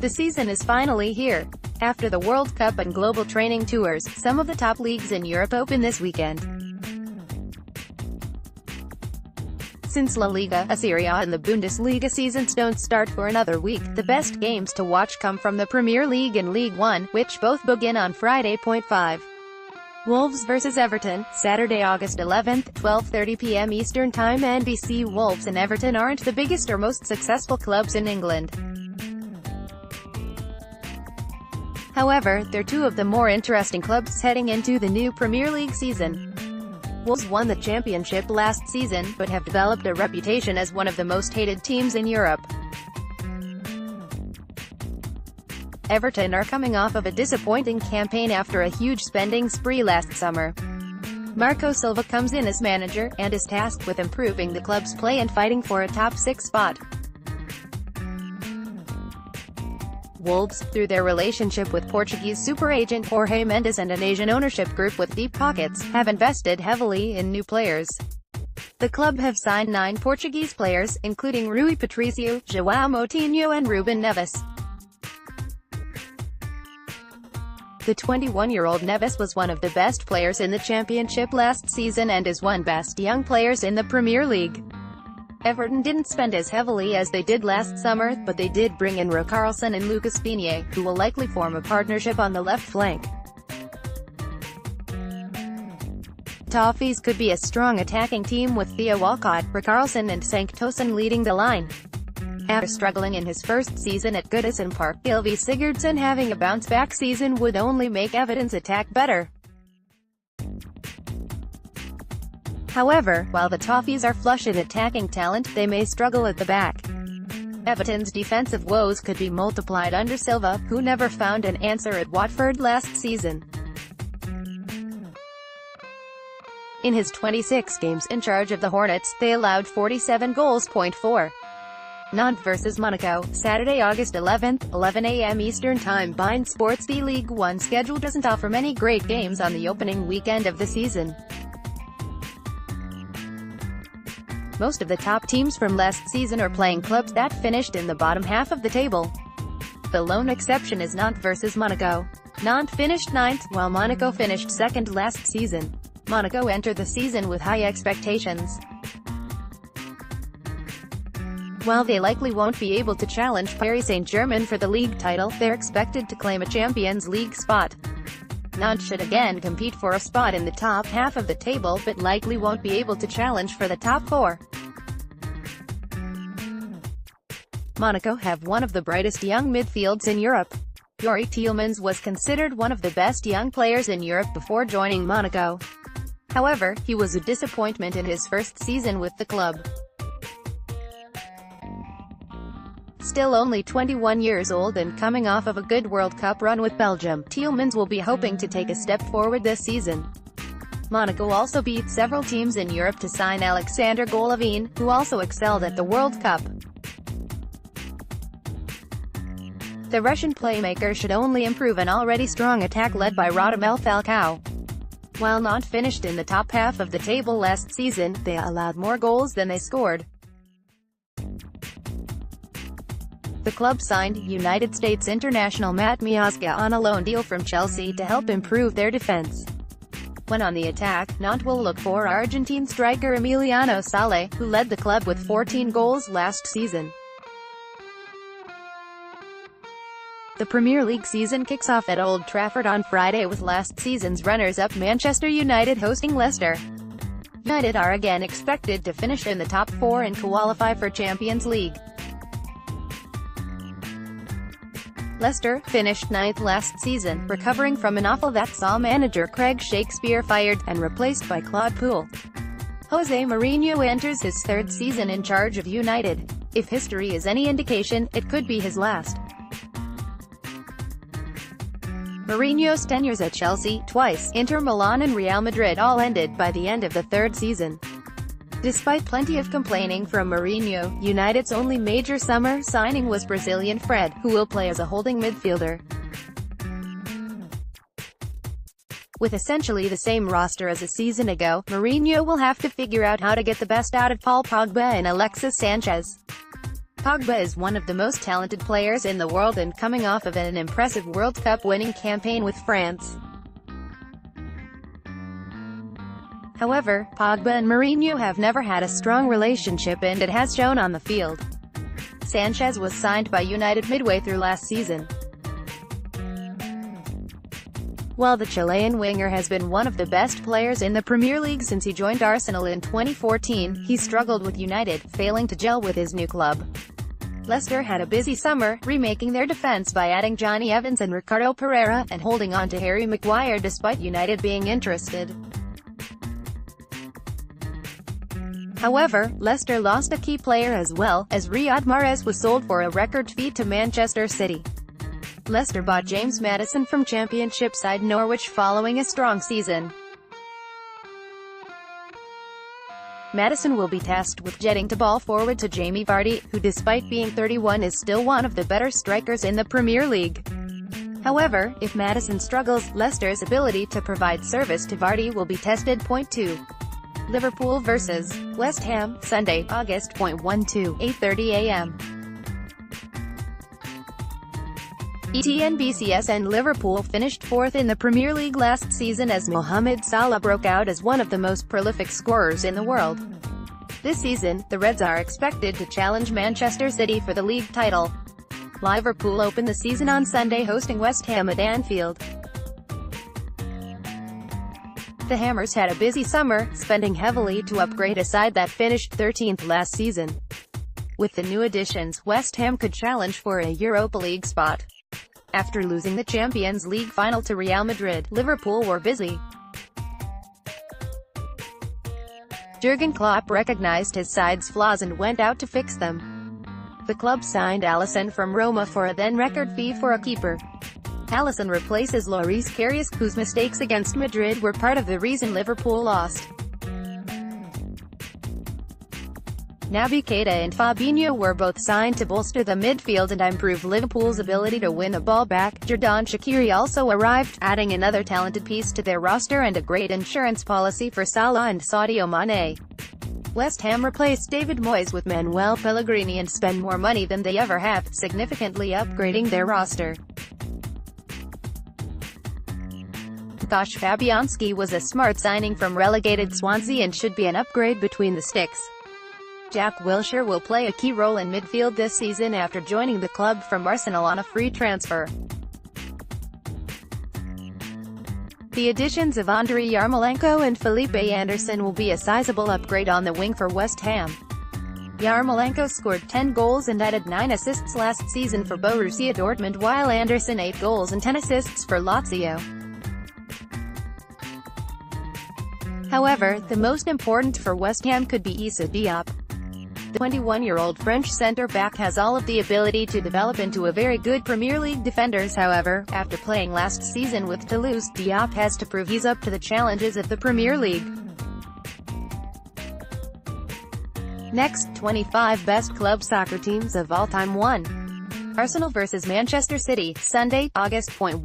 The season is finally here. After the World Cup and global training tours, some of the top leagues in Europe open this weekend. Since La Liga, Serie A and the Bundesliga seasons don't start for another week, the best games to watch come from the Premier League and Ligue 1, which both begin on Friday. 5. Wolves vs Everton, Saturday, August 11th, 12:30 p.m. Eastern Time. NBCWolves and Everton aren't the biggest or most successful clubs in England. However, they're two of the more interesting clubs heading into the new Premier League season. Wolves won the championship last season, but have developed a reputation as one of the most hated teams in Europe. Everton are coming off of a disappointing campaign after a huge spending spree last summer. Marco Silva comes in as manager, and is tasked with improving the club's play and fighting for a top 6 spot. Wolves, through their relationship with Portuguese super agent Jorge Mendes and an Asian ownership group with deep pockets, have invested heavily in new players. The club have signed 9 Portuguese players, including Rui Patricio, João Moutinho and Ruben Neves. The 21-year-old Neves was one of the best players in the championship last season and is one of the best young players in the Premier League. Everton didn't spend as heavily as they did last summer, but they did bring in Richarlison and Lucas Digne, who will likely form a partnership on the left flank. Toffees could be a strong attacking team with Theo Walcott, Richarlison and Cenk Tosun leading the line. After struggling in his first season at Goodison Park, Gylfi Sigurdsson having a bounce-back season would only make Everton's attack better. However, while the Toffees are flush in attacking talent, they may struggle at the back. Everton's defensive woes could be multiplied under Silva, who never found an answer at Watford last season. In his 26 games in charge of the Hornets, they allowed 47 goals. 4. Nantes vs Monaco, Saturday, August 11th, 11 a.m. Eastern Time. Bein Sports. The League 1 schedule doesn't offer many great games on the opening weekend of the season. Most of the top teams from last season are playing clubs that finished in the bottom half of the table. The lone exception is Nantes vs Monaco. Nantes finished 9th, while Monaco finished 2nd last season. Monaco entered the season with high expectations. While they likely won't be able to challenge Paris Saint-Germain for the league title, they're expected to claim a Champions League spot. Nantes should again compete for a spot in the top half of the table, but likely won't be able to challenge for the top 4. Monaco have one of the brightest young midfields in Europe. Youri Tielemans was considered one of the best young players in Europe before joining Monaco. However, he was a disappointment in his first season with the club. Still only 21 years old and coming off of a good World Cup run with Belgium, Tielemans will be hoping to take a step forward this season. Monaco also beat several teams in Europe to sign Alexander Golovin, who also excelled at the World Cup. The Russian playmaker should only improve an already strong attack led by Radamel Falcao. While Nantes finished in the top half of the table last season, they allowed more goals than they scored. The club signed United States international Matt Miazga on a loan deal from Chelsea to help improve their defense. When on the attack, Nantes will look for Argentine striker Emiliano Sale, who led the club with 14 goals last season. The Premier League season kicks off at Old Trafford on Friday with last season's runners-up Manchester United hosting Leicester. United are again expected to finish in the top 4 and qualify for Champions League. Leicester finished 9th last season, recovering from an offal that saw manager Craig Shakespeare fired, and replaced by Claude Puel. Jose Mourinho enters his 3rd season in charge of United. If history is any indication, it could be his last. Mourinho's tenures at Chelsea, twice, Inter Milan and Real Madrid all ended by the end of the 3rd season. Despite plenty of complaining from Mourinho, United's only major summer signing was Brazilian Fred, who will play as a holding midfielder. With essentially the same roster as a season ago, Mourinho will have to figure out how to get the best out of Paul Pogba and Alexis Sanchez. Pogba is one of the most talented players in the world and coming off of an impressive World Cup winning campaign with France. However, Pogba and Mourinho have never had a strong relationship and it has shown on the field. Sanchez was signed by United midway through last season. While the Chilean winger has been one of the best players in the Premier League since he joined Arsenal in 2014, he struggled with United, failing to gel with his new club. Leicester had a busy summer, remaking their defence by adding Johnny Evans and Ricardo Pereira, and holding on to Harry Maguire despite United being interested. However, Leicester lost a key player as well, as Riyad Mahrez was sold for a record fee to Manchester City. Leicester bought James Maddison from Championship side Norwich following a strong season. Maddison will be tasked with jetting the ball forward to Jamie Vardy, who despite being 31 is still one of the better strikers in the Premier League. However, if Maddison struggles, Leicester's ability to provide service to Vardy will be tested. 2. Liverpool vs. West Ham, Sunday, August 12, 8:30 a.m. NBCS and Liverpool finished fourth in the Premier League last season as Mohamed Salah broke out as one of the most prolific scorers in the world. This season, the Reds are expected to challenge Manchester City for the league title. Liverpool opened the season on Sunday hosting West Ham at Anfield. The Hammers had a busy summer, spending heavily to upgrade a side that finished 13th last season. With the new additions, West Ham could challenge for a Europa League spot. After losing the Champions League final to Real Madrid, Liverpool were busy. Jurgen Klopp recognized his side's flaws and went out to fix them. The club signed Alisson from Roma for a then-record fee for a keeper. Alisson replaces Lloris Karius, whose mistakes against Madrid were part of the reason Liverpool lost. Naby Keita and Fabinho were both signed to bolster the midfield and improve Liverpool's ability to win the ball back. Xherdan Shaqiri also arrived, adding another talented piece to their roster and a great insurance policy for Salah and Sadio Mane. West Ham replaced David Moyes with Manuel Pellegrini and spend more money than they ever have, significantly upgrading their roster. Łukasz Fabianski was a smart signing from relegated Swansea and should be an upgrade between the sticks. Jack Wilshere will play a key role in midfield this season after joining the club from Arsenal on a free transfer. The additions of Andriy Yarmolenko and Felipe Anderson will be a sizable upgrade on the wing for West Ham. Yarmolenko scored 10 goals and added 9 assists last season for Borussia Dortmund, while Anderson 8 goals and 10 assists for Lazio. However, the most important for West Ham could be Issa Diop. The 21-year-old French centre-back has all of the ability to develop into a very good Premier League defender. However, after playing last season with Toulouse, Diop has to prove he's up to the challenges of the Premier League. Next, 25 best club soccer teams of all time. 1. Arsenal vs Manchester City, Sunday, August 12,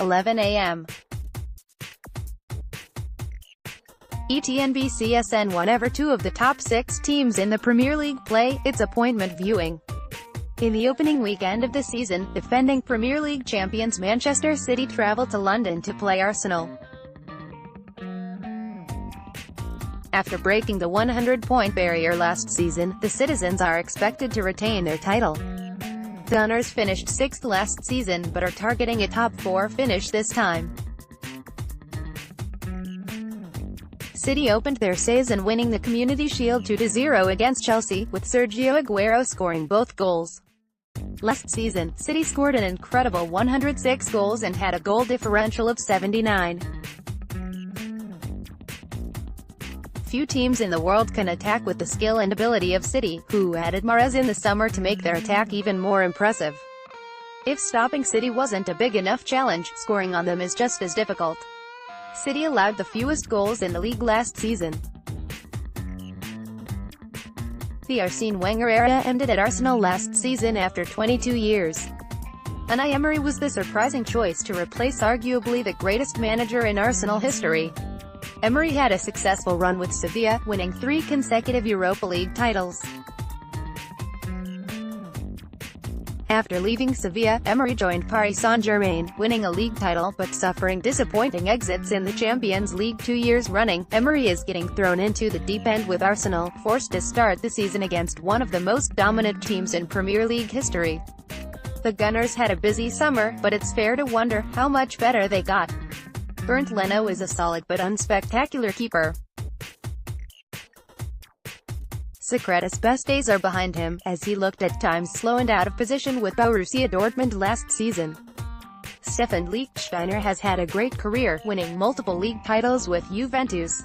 11 a.m. NBCSN. Whenever two of the top 6 teams in the Premier League play, it's appointment viewing. In the opening weekend of the season, defending Premier League champions Manchester City travel to London to play Arsenal. After breaking the 100-point barrier last season, the Citizens are expected to retain their title. The Gunners finished 6th last season but are targeting a top 4 finish this time. City opened their season winning the Community Shield 2-0 against Chelsea, with Sergio Aguero scoring both goals. Last season, City scored an incredible 106 goals and had a goal differential of 79. Few teams in the world can attack with the skill and ability of City, who added Mahrez in the summer to make their attack even more impressive. If stopping City wasn't a big enough challenge, scoring on them is just as difficult. City allowed the fewest goals in the league last season. The Arsene Wenger era ended at Arsenal last season after 22 years. Unai Emery was the surprising choice to replace arguably the greatest manager in Arsenal history. Emery had a successful run with Sevilla, winning 3 consecutive Europa League titles. After leaving Sevilla, Emery joined Paris Saint-Germain, winning a league title, but suffering disappointing exits in the Champions League 2 years running. Emery is getting thrown into the deep end with Arsenal, forced to start the season against one of the most dominant teams in Premier League history. The Gunners had a busy summer, but it's fair to wonder how much better they got. Bernd Leno is a solid but unspectacular keeper. Socrates' best days are behind him, as he looked at times slow and out of position with Borussia Dortmund last season. Stefan Lichtsteiner has had a great career, winning multiple league titles with Juventus.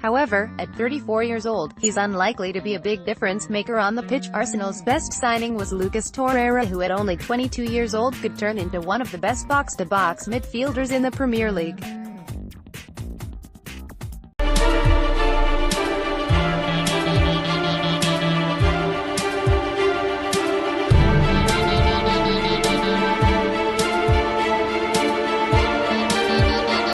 However, at 34 years old, he's unlikely to be a big difference maker on the pitch. Arsenal's best signing was Lucas Torreira, who at only 22 years old could turn into one of the best box-to-box midfielders in the Premier League.